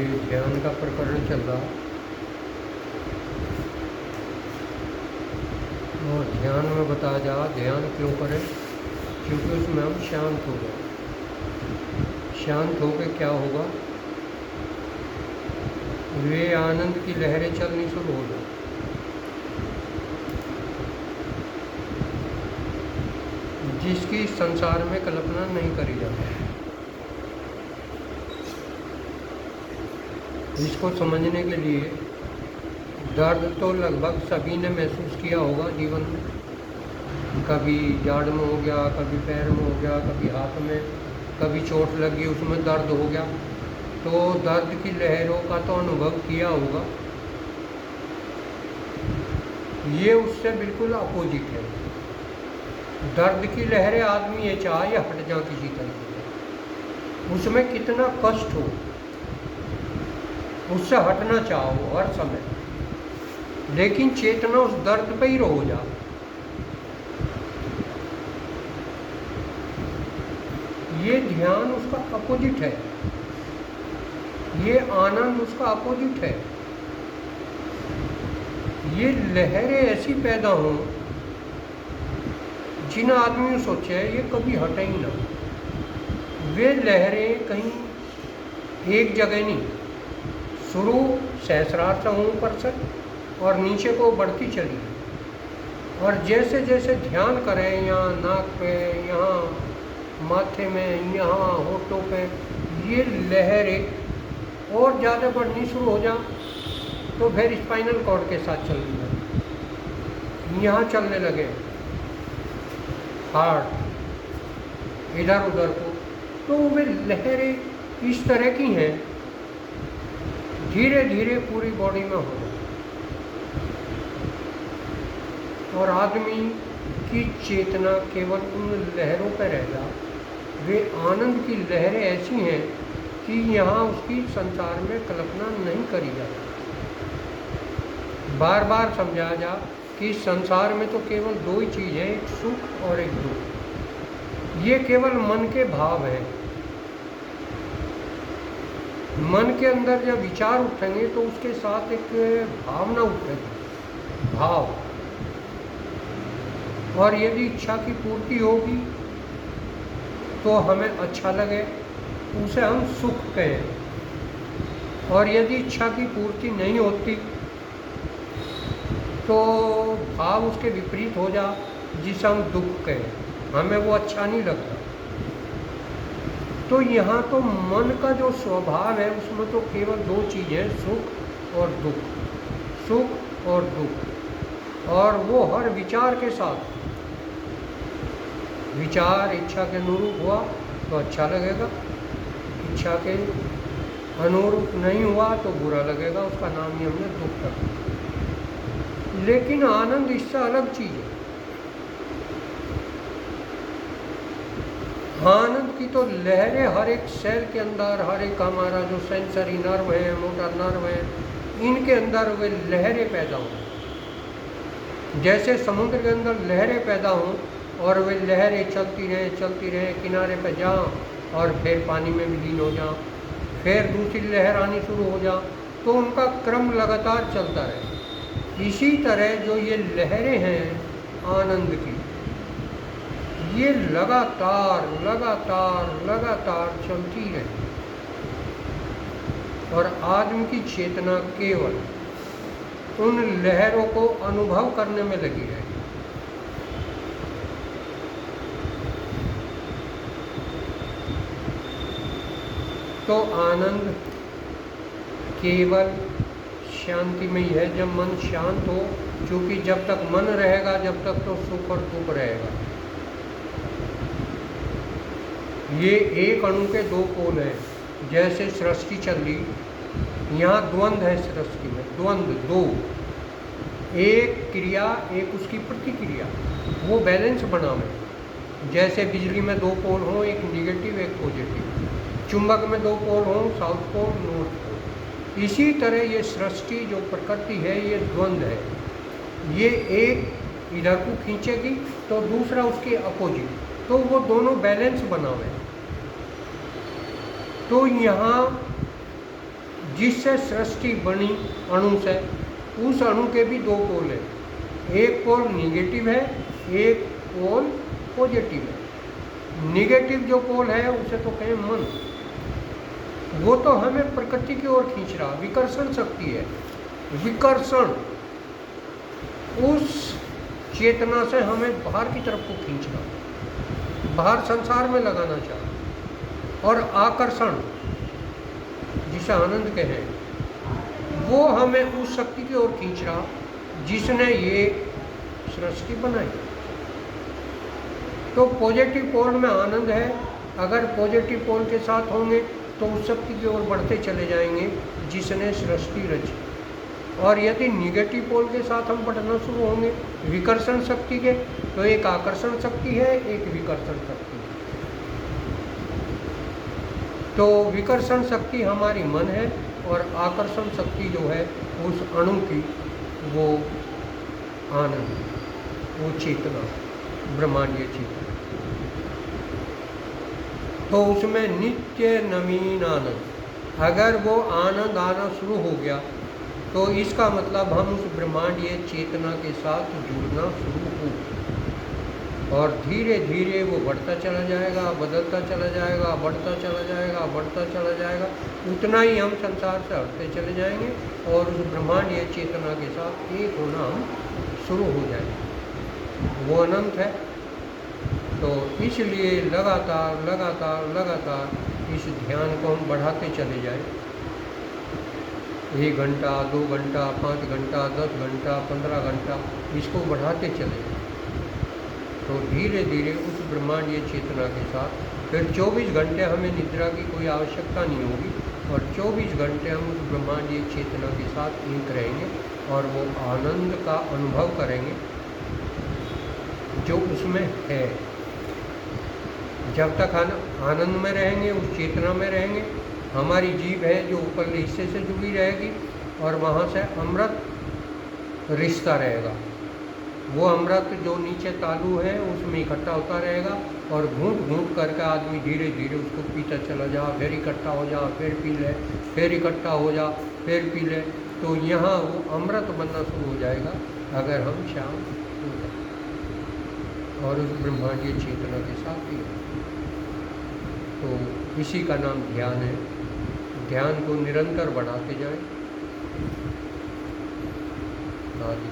ये ध्यान का प्रकरण चल रहा और ध्यान में बताया जा ध्यान क्यों करें, क्योंकि उसमें हम शांत हो गए। शांत होकर क्या होगा, वे आनंद की लहरें चलनी शुरू हो जाए। जिसकी संसार में कल्पना नहीं करी जाती। इसको समझने के लिए दर्द तो लगभग सभी ने महसूस किया होगा जीवन में। कभी जाड़ में हो गया, कभी पैर में हो गया, कभी हाथ में, कभी चोट लगी उसमें दर्द हो गया। तो दर्द की लहरों का तो अनुभव किया होगा। ये उससे बिल्कुल अपोजिट है। दर्द की लहरें आदमी ये चाहे हट जा किसी तरीके से, उसमें कितना कष्ट हो उससे हटना चाहो हर समय, लेकिन चेतना उस दर्द पे ही रहो जा। ये ध्यान उसका अपोजिट है, ये आनंद उसका अपोजिट है। ये लहरें ऐसी पैदा हों जिन आदमी ने सोचा है ये कभी हटे ही ना। वे लहरें कहीं एक जगह नहीं, शुरू सहस्रार से ऊपर से और नीचे को बढ़ती चली। और जैसे जैसे ध्यान करें, यहाँ नाक पे, यहाँ माथे में, यहाँ होठों पे, ये लहरें और ज़्यादा बढ़नी शुरू हो जा तो फिर स्पाइनल कॉर्ड के साथ चलने लगे, यहाँ चलने लगे हार्ट इधर उधर को। तो वे लहरें इस तरह की हैं, धीरे धीरे पूरी बॉडी में हो जाए। और आदमी की चेतना केवल उन लहरों पर रह जा। वे आनंद की लहरें ऐसी हैं कि यहाँ उसकी संसार में कल्पना नहीं करी जाती। बार बार समझाया जा कि संसार में तो केवल दो ही चीज़ है, एक सुख और एक दुख। ये केवल मन के भाव हैं। मन के अंदर जब विचार उठेंगे तो उसके साथ एक भावना उठेगी, भाव। और यदि इच्छा की पूर्ति होगी तो हमें अच्छा लगे, उसे हम सुख कहें। और यदि इच्छा की पूर्ति नहीं होती तो भाव उसके विपरीत हो जा, जिसे हम दुख कहें, हमें वो अच्छा नहीं लगता। तो यहाँ तो मन का जो स्वभाव है उसमें तो केवल दो चीज़ें, सुख और दुख, सुख और दुख। और वो हर विचार के साथ, विचार इच्छा के अनुरूप हुआ तो अच्छा लगेगा, इच्छा के अनुरूप नहीं हुआ तो बुरा लगेगा। उसका नाम ही हमने दुख रखा। लेकिन आनंद इससे अलग चीज़ है। आनंद की तो लहरें हर एक सेल के अंदर, हर एक हमारा जो सेंसरी नर्व है, मोटर नर्व है, इनके अंदर वे लहरें पैदा हों। जैसे समुद्र के अंदर लहरें पैदा हों और वे लहरें चलती रहें, किनारे पर जाएं और फिर पानी में विलीन हो जाएं, फिर दूसरी लहर आनी शुरू हो जाए, तो उनका क्रम लगातार चलता रहे। इसी तरह जो ये लहरें हैं आनंद की, ये लगातार लगातार लगातार चलती रहे। और आदमी की चेतना केवल उन लहरों को अनुभव करने में लगी रहे। तो आनंद केवल शांति में ही है, जब मन शांत हो। क्योंकि जब तक मन रहेगा जब तक तो सुख और दुख रहेगा। ये एक अणु के दो पोल हैं। जैसे सृष्टि चल रही, यहाँ द्वंद्व है सृष्टि में, द्वंद्व दो, एक क्रिया एक उसकी प्रतिक्रिया, वो बैलेंस बना हुआ। जैसे बिजली में दो पोल हों, एक निगेटिव एक पॉजिटिव, चुंबक में दो पोल हों, साउथ पोल नॉर्थ पोल। इसी तरह ये सृष्टि जो प्रकृति है ये द्वंद्व है। ये एक इधर को खींचेगी तो दूसरा उसके अपोजिट, तो वो दोनों बैलेंस बना हुआ है। तो यहाँ जिससे सृष्टि बनी अणु से, उस अणु के भी दो पोल है, एक पोल निगेटिव है, एक पोल पॉजिटिव है। निगेटिव जो पोल है उसे तो कहें मन, वो तो हमें प्रकृति की ओर खींच रहा, विकर्षण शक्ति है। विकर्षण उस चेतना से हमें बाहर की तरफ को खींच रहा, बाहर संसार में लगाना चाह। और आकर्षण जिसे आनंद कहें, वो हमें उस शक्ति की ओर खींच रहा जिसने ये सृष्टि बनाई। तो पॉजिटिव पोल में आनंद है, अगर पॉजिटिव पोल के साथ होंगे तो उस शक्ति की ओर बढ़ते चले जाएंगे जिसने सृष्टि रची। और यदि निगेटिव पोल के साथ हम बढ़ना शुरू होंगे विकर्षण शक्ति के, तो एक आकर्षण शक्ति है, एक विकर्षण शक्ति है। तो विकर्षण शक्ति हमारी मन है और आकर्षण शक्ति जो है उस अणु की, वो आनंद, वो चेतना, ब्रह्मांडीय चेतना। तो उसमें नित्य नवीन आनंद, अगर वो आनंद आना शुरू हो गया तो इसका मतलब हम उस ब्रह्मांडीय चेतना के साथ जुड़ना शुरू हो, और धीरे धीरे वो बढ़ता चला जाएगा, बदलता चला जाएगा, बढ़ता चला जाएगा, बढ़ता चला जाएगा। उतना ही हम संसार से हटते चले जाएंगे और उस ब्रह्मांडीय चेतना के साथ एक होना हम शुरू हो जाएंगे। वो अनंत है। तो इसलिए लगातार लगातार लगातार इस ध्यान को हम बढ़ाते चले जाएं। 1 घंटा, 2 घंटा, 5 घंटा, 10 घंटा, 15 घंटा, इसको बढ़ाते चले जाएं। तो धीरे धीरे उस ब्रह्मांडीय चेतना के साथ फिर 24 घंटे हमें निद्रा की कोई आवश्यकता नहीं होगी, और 24 घंटे हम उस ब्रह्मांडीय चेतना के साथ एक रहेंगे और वो आनंद का अनुभव करेंगे जो उसमें है। जब तक आनंद में रहेंगे, उस चेतना में रहेंगे, हमारी जीभ है जो ऊपरले हिस्से से जुड़ी रहेगी और वहाँ से अमृत रिश्ता रहेगा। वो अमृत जो नीचे तालू है उसमें इकट्ठा होता रहेगा, और घूंट घूंट करके आदमी धीरे धीरे उसको पीता चला जा, फिर इकट्ठा हो जा, फिर पी ले, फिर इकट्ठा हो जा, फिर पी ले। तो यहाँ वो अमृत बनना शुरू हो जाएगा अगर हम शांत हो जाए और उस ब्रह्मांडीय चेतना के साथ ही। तो इसी का नाम ध्यान है। ध्यान को निरंतर बढ़ाते जाएं। आदि